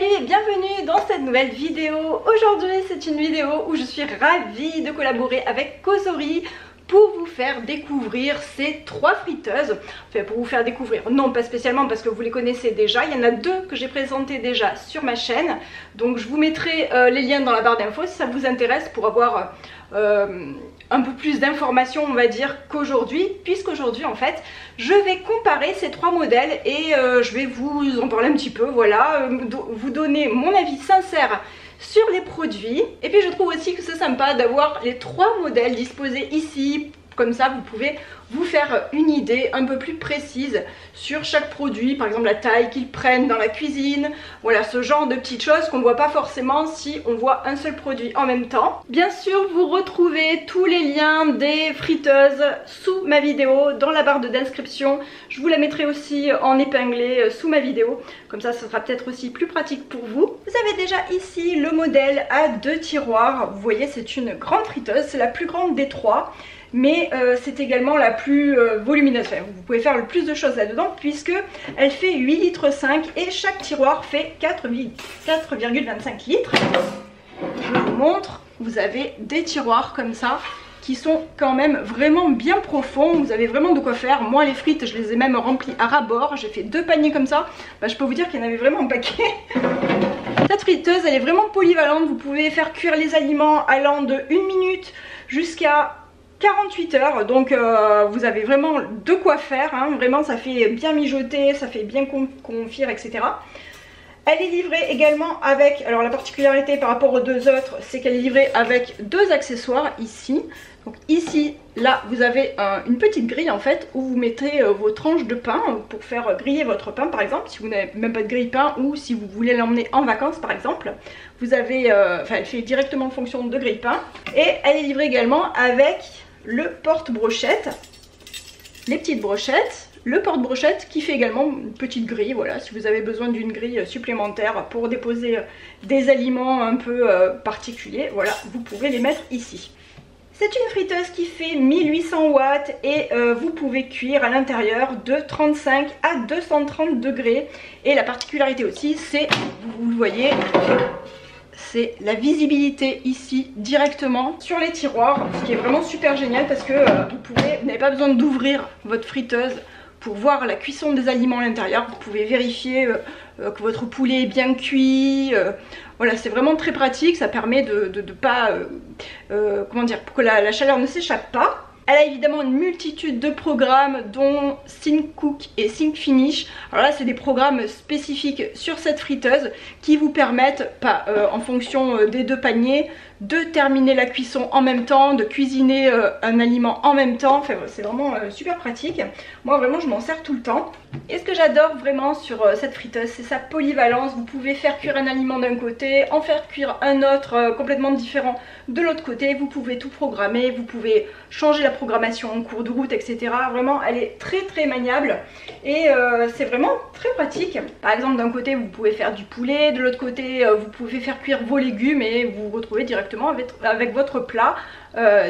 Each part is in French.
Salut et bienvenue dans cette nouvelle vidéo. Aujourd'hui c'est une vidéo où je suis ravie de collaborer avec Cosori pour vous faire découvrir ces trois friteuses. Enfin pour vous faire découvrir, non pas spécialement parce que vous les connaissez déjà. Il y en a deux que j'ai présentées déjà sur ma chaîne. Donc je vous mettrai les liens dans la barre d'infos si ça vous intéresse pour avoir un peu plus d'informations on va dire qu'aujourd'hui, puisqu'aujourd'hui en fait je vais comparer ces trois modèles et je vais vous en parler un petit peu, voilà, vous donner mon avis sincère sur les produits. Et puis je trouve aussi que c'est sympa d'avoir les trois modèles disposés ici, comme ça vous pouvez vous faire une idée un peu plus précise sur chaque produit, par exemple la taille qu'ils prennent dans la cuisine, voilà ce genre de petites choses qu'on ne voit pas forcément si on voit un seul produit en même temps. Bien sûr vous retrouvez tous les liens des friteuses sous ma vidéo dans la barre de description, je vous la mettrai aussi en épinglé sous ma vidéo, comme ça ce sera peut-être aussi plus pratique pour vous. Vous avez déjà ici le modèle à deux tiroirs, vous voyez c'est une grande friteuse, c'est la plus grande des trois. Mais c'est également la plus volumineuse, enfin, vous pouvez faire le plus de choses là-dedans puisque elle fait 8,5 litres et chaque tiroir fait 4,25 litres. Je vous montre, vous avez des tiroirs comme ça qui sont quand même vraiment bien profonds, vous avez vraiment de quoi faire. Moi les frites je les ai même remplies à ras-bord, j'ai fait 2 paniers comme ça, bah, je peux vous dire qu'il y en avait vraiment un paquet. Cette friteuse elle est vraiment polyvalente, vous pouvez faire cuire les aliments allant de 1 minute jusqu'à 48 heures, donc vous avez vraiment de quoi faire, hein. Vraiment ça fait bien mijoter, ça fait bien confire, etc. Elle est livrée également avec, alors la particularité par rapport aux deux autres, c'est qu'elle est livrée avec deux accessoires ici. Donc ici, là vous avez une petite grille en fait où vous mettez vos tranches de pain pour faire griller votre pain par exemple, si vous n'avez même pas de grille-pain ou si vous voulez l'emmener en vacances par exemple. Vous avez, enfin elle fait directement en fonction de grille-pain. Et elle est livrée également avec le porte-brochette, les petites brochettes, le porte-brochette qui fait également une petite grille, voilà, si vous avez besoin d'une grille supplémentaire pour déposer des aliments un peu particuliers, voilà, vous pouvez les mettre ici. C'est une friteuse qui fait 1800 watts et vous pouvez cuire à l'intérieur de 35 à 230 degrés. Et la particularité aussi, c'est, vous le voyez, c'est la visibilité ici directement sur les tiroirs, ce qui est vraiment super génial parce que vous n'avez pas besoin d'ouvrir votre friteuse pour voir la cuisson des aliments à l'intérieur. Vous pouvez vérifier que votre poulet est bien cuit, voilà, c'est vraiment très pratique, ça permet de pas, comment dire, pour que la chaleur ne s'échappe pas. Elle a évidemment une multitude de programmes dont Think Cook et Think Finish. Alors là c'est des programmes spécifiques sur cette friteuse qui vous permettent, en fonction des deux paniers, de terminer la cuisson en même temps, de cuisiner un aliment en même temps. Enfin c'est vraiment super pratique. Moi vraiment je m'en sers tout le temps. Et ce que j'adore vraiment sur cette friteuse, c'est sa polyvalence. Vous pouvez faire cuire un aliment d'un côté, en faire cuire un autre complètement différent de l'autre côté. Vous pouvez tout programmer, vous pouvez changer la programmation en cours de route, etc. Vraiment elle est très maniable et c'est vraiment très pratique. Par exemple d'un côté vous pouvez faire du poulet, de l'autre côté vous pouvez faire cuire vos légumes et vous vous retrouvez directement avec votre plat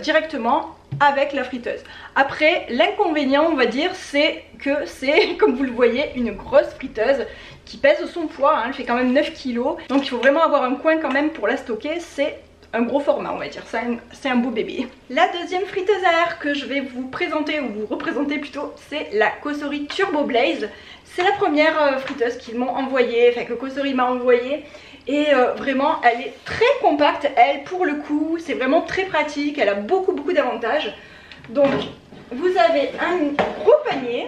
directement avec la friteuse. Après l'inconvénient on va dire c'est que c'est comme vous le voyez une grosse friteuse qui pèse son poids, hein, elle fait quand même 9 kg, donc il faut vraiment avoir un coin quand même pour la stocker, c'est un gros format on va dire, c'est un beau bébé. La deuxième friteuse à air que je vais vous présenter ou vous représenter plutôt, c'est la Cosori Turbo Blaze. C'est la première friteuse qu'ils m'ont envoyée, enfin que Cosori m'a envoyée. Et vraiment elle est très compacte, elle pour le coup c'est vraiment très pratique, elle a beaucoup d'avantages. Donc vous avez un gros panier,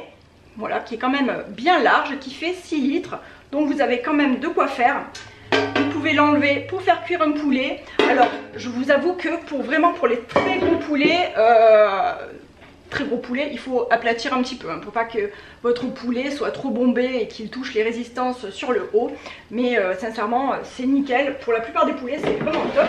voilà, qui est quand même bien large, qui fait 6 litres, donc vous avez quand même de quoi faire. Vous pouvez l'enlever pour faire cuire un poulet. Alors je vous avoue que pour les très gros poulets, il faut aplatir un petit peu, hein, pour pas que votre poulet soit trop bombé et qu'il touche les résistances sur le haut. Mais sincèrement c'est nickel, pour la plupart des poulets c'est vraiment top.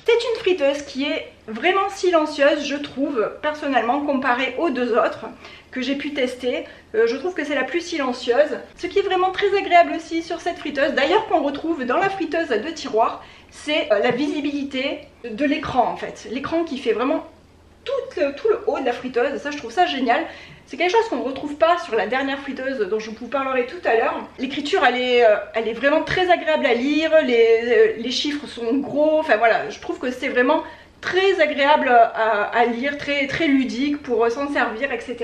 C'est une friteuse qui est vraiment silencieuse je trouve, personnellement comparée aux deux autres que j'ai pu tester. Je trouve que c'est la plus silencieuse. Ce qui est vraiment très agréable aussi sur cette friteuse, d'ailleurs qu'on retrouve dans la friteuse à deux tiroirs, c'est la visibilité de l'écran en fait. L'écran qui fait vraiment tout le haut de la friteuse. Ça, je trouve ça génial. C'est quelque chose qu'on ne retrouve pas sur la dernière friteuse dont je vous parlerai tout à l'heure. L'écriture, elle est vraiment très agréable à lire, les chiffres sont gros, enfin voilà, je trouve que c'est vraiment très agréable à lire, très ludique pour s'en servir, etc.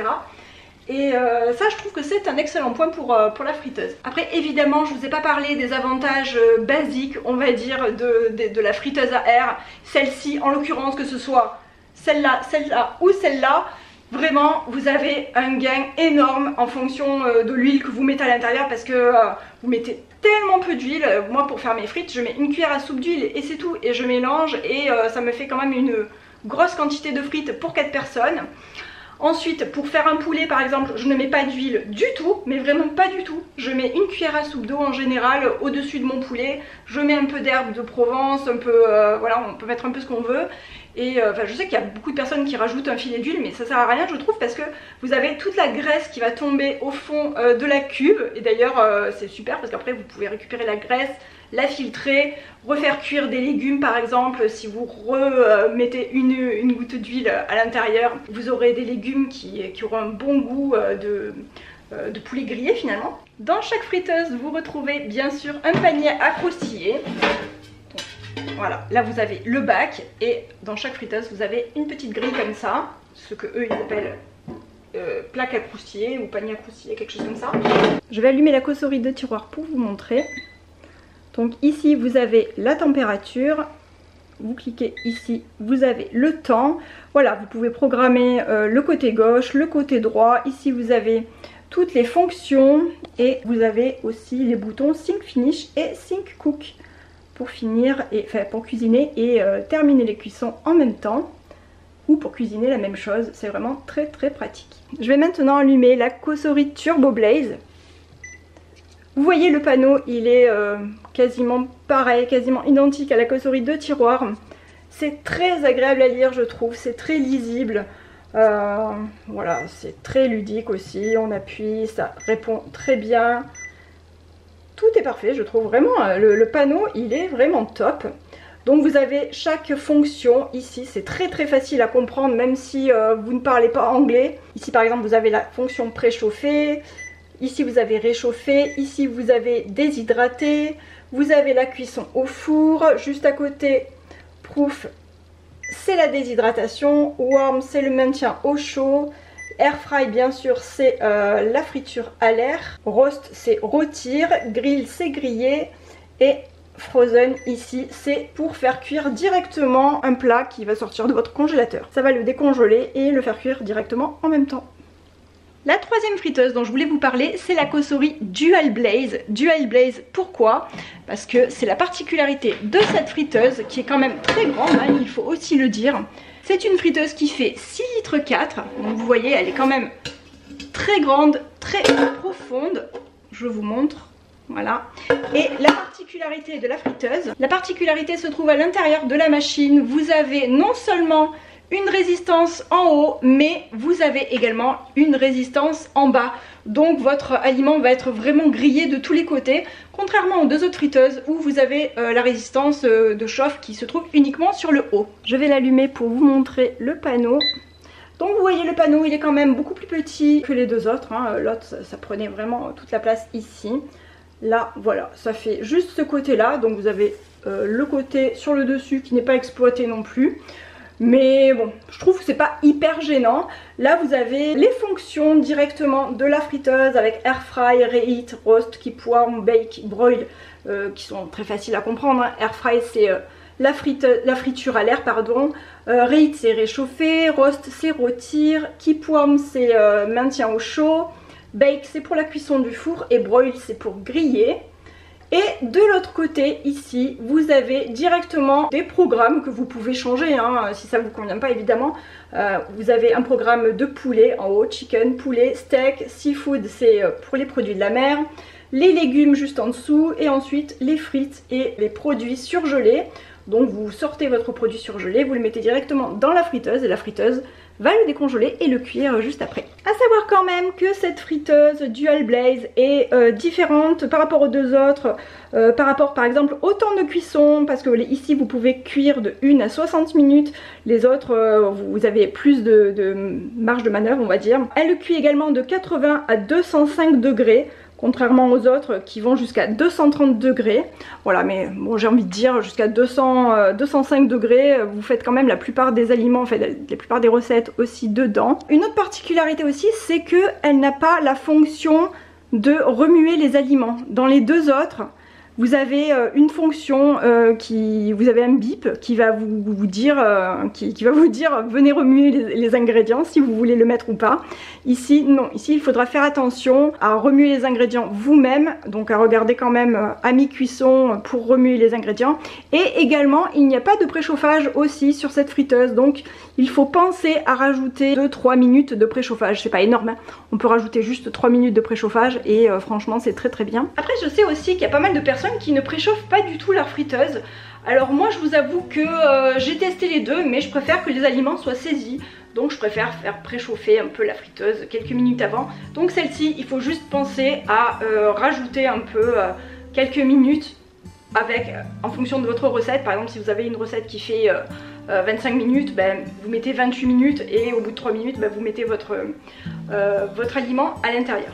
Et ça, je trouve que c'est un excellent point pour la friteuse. Après, évidemment, je ne vous ai pas parlé des avantages basiques, on va dire, de la friteuse à air. Celle-ci, en l'occurrence, que ce soit celle-là ou celle-là, vraiment, vous avez un gain énorme en fonction de l'huile que vous mettez à l'intérieur parce que vous mettez tellement peu d'huile. Moi, pour faire mes frites, je mets une cuillère à soupe d'huile et c'est tout. Et je mélange et ça me fait quand même une grosse quantité de frites pour 4 personnes. Ensuite, pour faire un poulet par exemple, je ne mets pas d'huile du tout, mais vraiment pas du tout. Je mets une cuillère à soupe d'eau en général au-dessus de mon poulet. Je mets un peu d'herbe de Provence, un peu, voilà, on peut mettre un peu ce qu'on veut. Et je sais qu'il y a beaucoup de personnes qui rajoutent un filet d'huile, mais ça sert à rien je trouve parce que vous avez toute la graisse qui va tomber au fond de la cube. Et d'ailleurs c'est super parce qu'après vous pouvez récupérer la graisse, la filtrer, refaire cuire des légumes par exemple. Si vous remettez une goutte d'huile à l'intérieur, vous aurez des légumes qui auront un bon goût de poulet grillé finalement. Dans chaque friteuse vous retrouvez bien sûr un panier à croustiller. Voilà, là vous avez le bac et dans chaque friteuse vous avez une petite grille comme ça, ce que eux ils appellent plaque à croustiller ou panier à croustiller, quelque chose comme ça. Je vais allumer la causerie de tiroir pour vous montrer. Donc ici vous avez la température, vous cliquez ici, vous avez le temps. Voilà, vous pouvez programmer le côté gauche, le côté droit. Ici vous avez toutes les fonctions et vous avez aussi les boutons Sync Finish et Sync Cook pour finir, pour cuisiner et terminer les cuissons en même temps ou pour cuisiner la même chose. C'est vraiment très pratique. Je vais maintenant allumer la causerie Turbo Blaze. Vous voyez le panneau, il est quasiment pareil, quasiment identique à la causerie de tiroir. C'est très agréable à lire je trouve, c'est très lisible. Voilà, c'est très ludique aussi, on appuie, ça répond très bien. Tout est parfait, je trouve vraiment, le panneau il est vraiment top. Donc vous avez chaque fonction ici, c'est très facile à comprendre même si vous ne parlez pas anglais. Ici par exemple vous avez la fonction préchauffer, ici vous avez réchauffer, ici vous avez déshydrater, vous avez la cuisson au four, juste à côté proof c'est la déshydratation, warm c'est le maintien au chaud, air fry bien sûr c'est la friture à l'air, roast c'est rôtir, grill c'est griller et frozen ici c'est pour faire cuire directement un plat qui va sortir de votre congélateur. Ça va le décongeler et le faire cuire directement en même temps. La troisième friteuse dont je voulais vous parler, c'est la causerie Dual Blaze. Dual Blaze, pourquoi? Parce que c'est la particularité de cette friteuse qui est quand même très grande, hein, il faut aussi le dire. C'est une friteuse qui fait 6,4 litres, donc vous voyez elle est quand même très grande, très profonde. Je vous montre, voilà. Et la particularité de la friteuse, la particularité se trouve à l'intérieur de la machine. Vous avez non seulement une résistance en haut, mais vous avez également une résistance en bas. Donc votre aliment va être vraiment grillé de tous les côtés, contrairement aux deux autres friteuses où vous avez la résistance de chauffe qui se trouve uniquement sur le haut. Je vais l'allumer pour vous montrer le panneau. Donc vous voyez le panneau, il est quand même beaucoup plus petit que les deux autres, hein. L'autre ça prenait vraiment toute la place ici. Là voilà, ça fait juste ce côté là, donc vous avez le côté sur le dessus qui n'est pas exploité non plus. Mais bon, je trouve que c'est pas hyper gênant. Là vous avez les fonctions directement de la friteuse avec air fry, reheat, roast, keep warm, bake, broil, qui sont très faciles à comprendre, hein. Air fry c'est la friture à l'air, pardon. Reheat c'est réchauffer, roast c'est rôtir, keep warm c'est maintien au chaud, bake c'est pour la cuisson du four et broil c'est pour griller. Et de l'autre côté ici vous avez directement des programmes que vous pouvez changer, hein, si ça ne vous convient pas évidemment. Vous avez un programme de poulet en haut, chicken, poulet, steak, seafood c'est pour les produits de la mer, les légumes juste en dessous et ensuite les frites et les produits surgelés. Donc vous sortez votre produit surgelé, vous le mettez directement dans la friteuse et la friteuse va le décongeler et le cuire juste après. À savoir quand même que cette friteuse Dual Blaze est différente par rapport aux deux autres, par rapport par exemple au temps de cuisson, parce que ici vous pouvez cuire de 1 à 60 minutes, les autres vous avez plus de marge de manœuvre on va dire. Elle cuit également de 80 à 205 degrés. Contrairement aux autres qui vont jusqu'à 230 degrés. Voilà, mais bon, j'ai envie de dire jusqu'à 205 degrés, vous faites quand même la plupart des aliments, en fait, la plupart des recettes aussi dedans. Une autre particularité aussi, c'est qu'elle n'a pas la fonction de remuer les aliments. Dans les deux autres, vous avez une fonction vous avez un bip qui va vous dire qui va vous dire venez remuer les ingrédients si vous voulez le mettre ou pas. Ici non, ici il faudra faire attention à remuer les ingrédients vous-même, donc à regarder quand même à mi-cuisson pour remuer les ingrédients. Et également il n'y a pas de préchauffage aussi sur cette friteuse, donc il faut penser à rajouter 2-3 minutes de préchauffage. C'est pas énorme, hein. On peut rajouter juste 3 minutes de préchauffage et franchement c'est très très bien. Après je sais aussi qu'il y a pas mal de personnes qui ne préchauffent pas du tout leur friteuse. Alors moi je vous avoue que j'ai testé les deux, mais je préfère que les aliments soient saisis. Donc je préfère faire préchauffer un peu la friteuse quelques minutes avant. Donc celle-ci il faut juste penser à rajouter un peu quelques minutes en fonction de votre recette. Par exemple si vous avez une recette qui fait 25 minutes, ben, vous mettez 28 minutes et au bout de 3 minutes ben, vous mettez votre aliment à l'intérieur.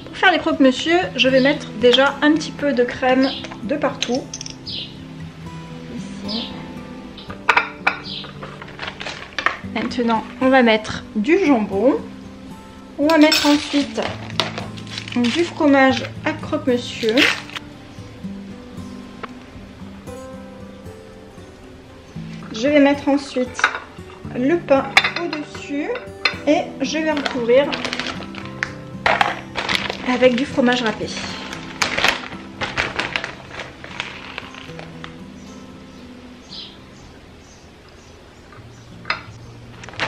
Pour faire les croque-monsieur, je vais mettre déjà un petit peu de crème de partout. Ici. Maintenant on va mettre du jambon. On va mettre ensuite du fromage à croque-monsieur. Je vais mettre ensuite le pain au-dessus et je vais recouvrir avec du fromage râpé.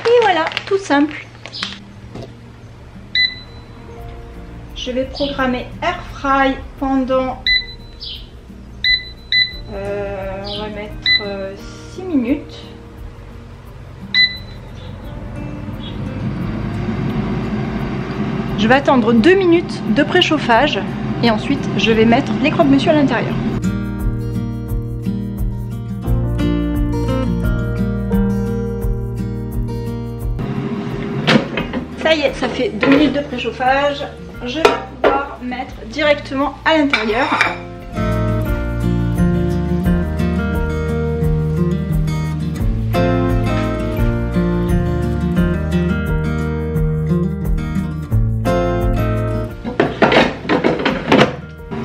Et voilà, tout simple. Je vais programmer air fry pendant, on va mettre 6 minutes. Je vais attendre 2 minutes de préchauffage et ensuite je vais mettre les croque-monsieur à l'intérieur. Ça y est, ça fait 2 minutes de préchauffage. Je vais pouvoir mettre directement à l'intérieur.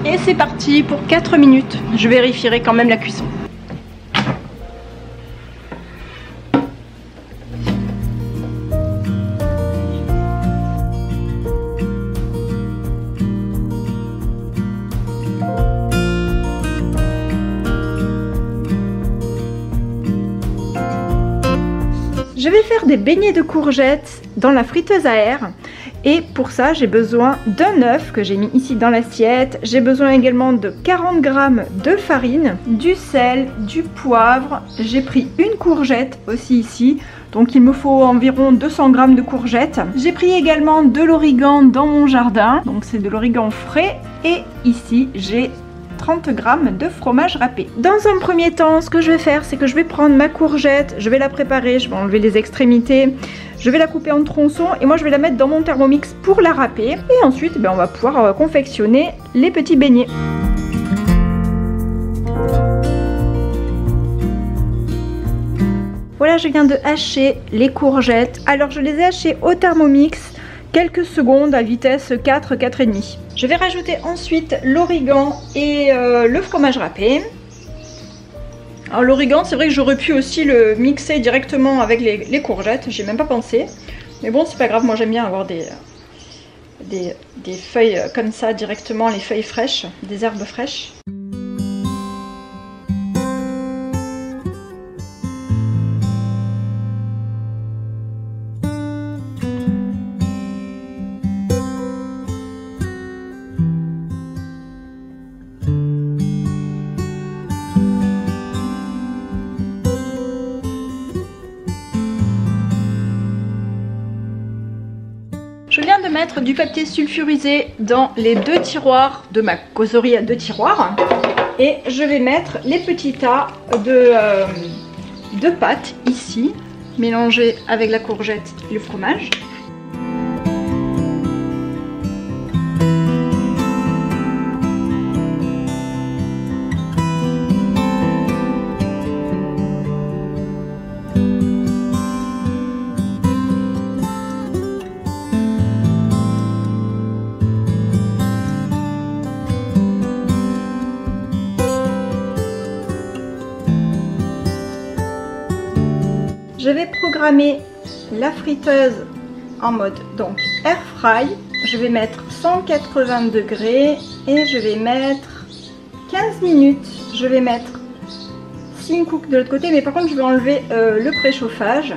Et c'est parti pour 4 minutes. Je vérifierai quand même la cuisson. Je vais faire des beignets de courgettes dans la friteuse à air et pour ça j'ai besoin d'un œuf que j'ai mis ici dans l'assiette. J'ai besoin également de 40 g de farine, du sel, du poivre. J'ai pris une courgette aussi ici, donc il me faut environ 200 g de courgettes. J'ai pris également de l'origan dans mon jardin, donc c'est de l'origan frais, et ici j'ai 30 g de fromage râpé. Dans un premier temps, ce que je vais faire, c'est que je vais prendre ma courgette, je vais la préparer, je vais enlever les extrémités, je vais la couper en tronçons et moi je vais la mettre dans mon Thermomix pour la râper. Et ensuite, on va pouvoir confectionner les petits beignets. Voilà, je viens de hacher les courgettes. Alors je les ai hachées au Thermomix quelques secondes à vitesse 4, 4,5. Je vais rajouter ensuite l'origan et le fromage râpé. Alors l'origan, c'est vrai que j'aurais pu aussi le mixer directement avec les courgettes, j'ai même pas pensé. Mais bon, c'est pas grave, moi j'aime bien avoir des feuilles comme ça directement, les feuilles fraîches, des herbes fraîches. Je viens de mettre du papier sulfurisé dans les 2 tiroirs de ma causerie à 2 tiroirs. Et je vais mettre les petits tas de pâtes ici, mélangées avec la courgette et le fromage. Je vais programmer la friteuse en mode donc air fry. Je vais mettre 180 degrés et je vais mettre 15 minutes. Je vais mettre Sim Cook de l'autre côté, mais par contre je vais enlever le préchauffage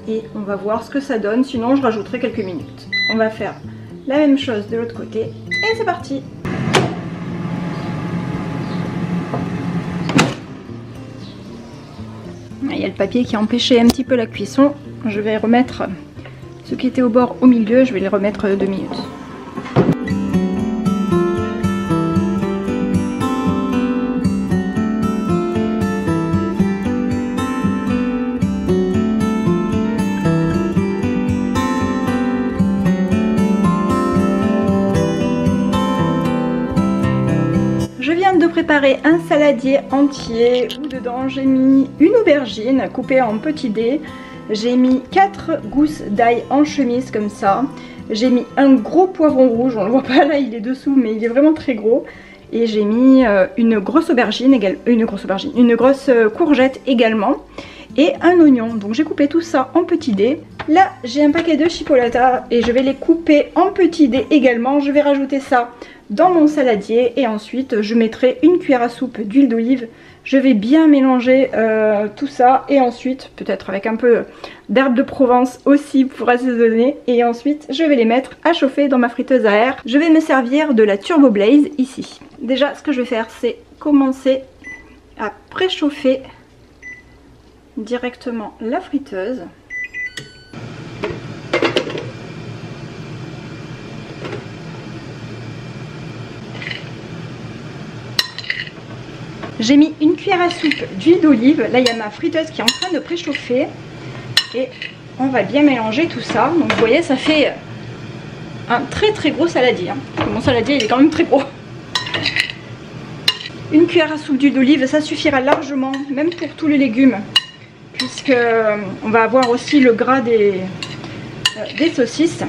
et on va voir ce que ça donne. Sinon je rajouterai quelques minutes. On va faire la même chose de l'autre côté et c'est parti. Il y a le papier qui a empêché un petit peu la cuisson. Je vais remettre ce qui était au bord au milieu, je vais les remettre 2 minutes. Je viens de préparer un saladier entier où dedans j'ai mis une aubergine coupée en petits dés. J'ai mis 4 gousses d'ail en chemise comme ça. J'ai mis un gros poivron rouge, on le voit pas là, il est dessous mais il est vraiment très gros. Et j'ai mis une grosse aubergine, une grosse courgette également. Et un oignon, donc j'ai coupé tout ça en petits dés. Là j'ai un paquet de chipolata et je vais les couper en petits dés également. Je vais rajouter ça dans mon saladier et ensuite je mettrai une cuillère à soupe d'huile d'olive. Je vais bien mélanger tout ça et ensuite peut-être avec un peu d'herbe de Provence aussi pour assaisonner. Et ensuite je vais les mettre à chauffer dans ma friteuse à air. Je vais me servir de la Turbo Blaze ici. Déjà ce que je vais faire c'est commencer à préchauffer directement la friteuse. J'ai mis une cuillère à soupe d'huile d'olive. Là il y a ma friteuse qui est en train de préchauffer et on va bien mélanger tout ça. Donc vous voyez ça fait un très gros saladier. Mon saladier il est quand même très gros. Une cuillère à soupe d'huile d'olive, ça suffira largement, même pour tous les légumes, puisque on va avoir aussi le gras des saucisses.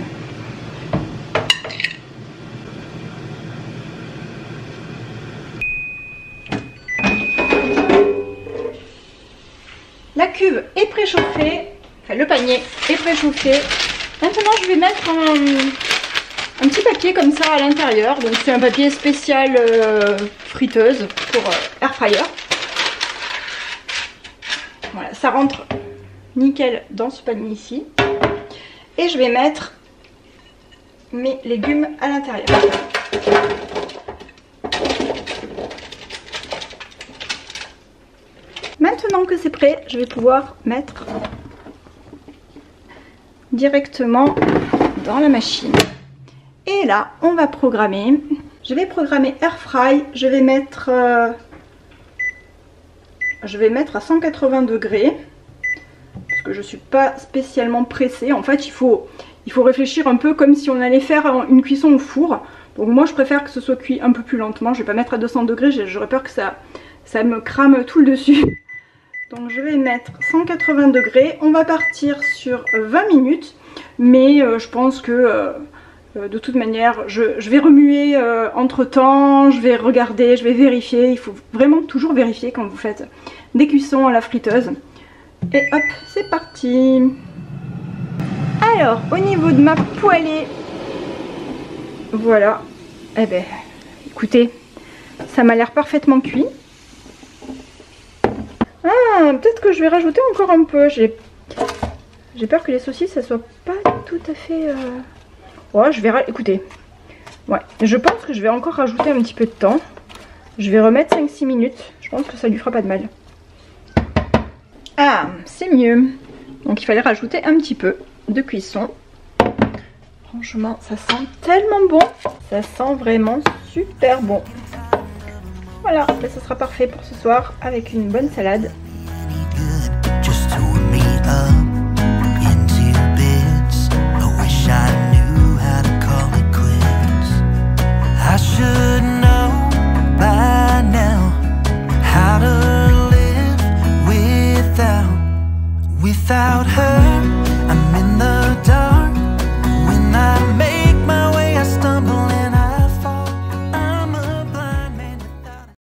La cuve est préchauffée, enfin le panier est préchauffé. Maintenant je vais mettre un petit papier comme ça à l'intérieur. Donc c'est un papier spécial friteuse pour air fryer. Voilà, ça rentre nickel dans ce panier ici. Et je vais mettre mes légumes à l'intérieur. Maintenant que c'est prêt, je vais pouvoir mettre directement dans la machine. Et là, on va programmer. Je vais programmer air fry. Je vais mettre à 180 degrés. Parce que je ne suis pas spécialement pressée. En fait, il faut réfléchir un peu comme si on allait faire une cuisson au four. Donc moi, je préfère que ce soit cuit un peu plus lentement. Je ne vais pas mettre à 200 degrés. J'aurais peur que ça me crame tout le dessus. Donc je vais mettre 180 degrés. On va partir sur 20 minutes. Mais je pense que de toute manière, je vais remuer entre temps. Je vais regarder, je vais vérifier. Il faut vraiment toujours vérifier quand vous faites des cuissons à la friteuse. Et hop, c'est parti. Alors, au niveau de ma poêlée, voilà. Eh ben, écoutez, ça m'a l'air parfaitement cuit. Ah, peut-être que je vais rajouter encore un peu. J'ai peur que les saucisses, ça soit pas tout à fait... Ouais, je vais... Écoutez, ouais, je pense que je vais encore rajouter un petit peu de temps. Je vais remettre 5-6 minutes. Je pense que ça lui fera pas de mal. Ah, c'est mieux. Donc il fallait rajouter un petit peu de cuisson. Franchement, ça sent tellement bon. Ça sent vraiment super bon. Voilà, ben, ça sera parfait pour ce soir avec une bonne salade. Without her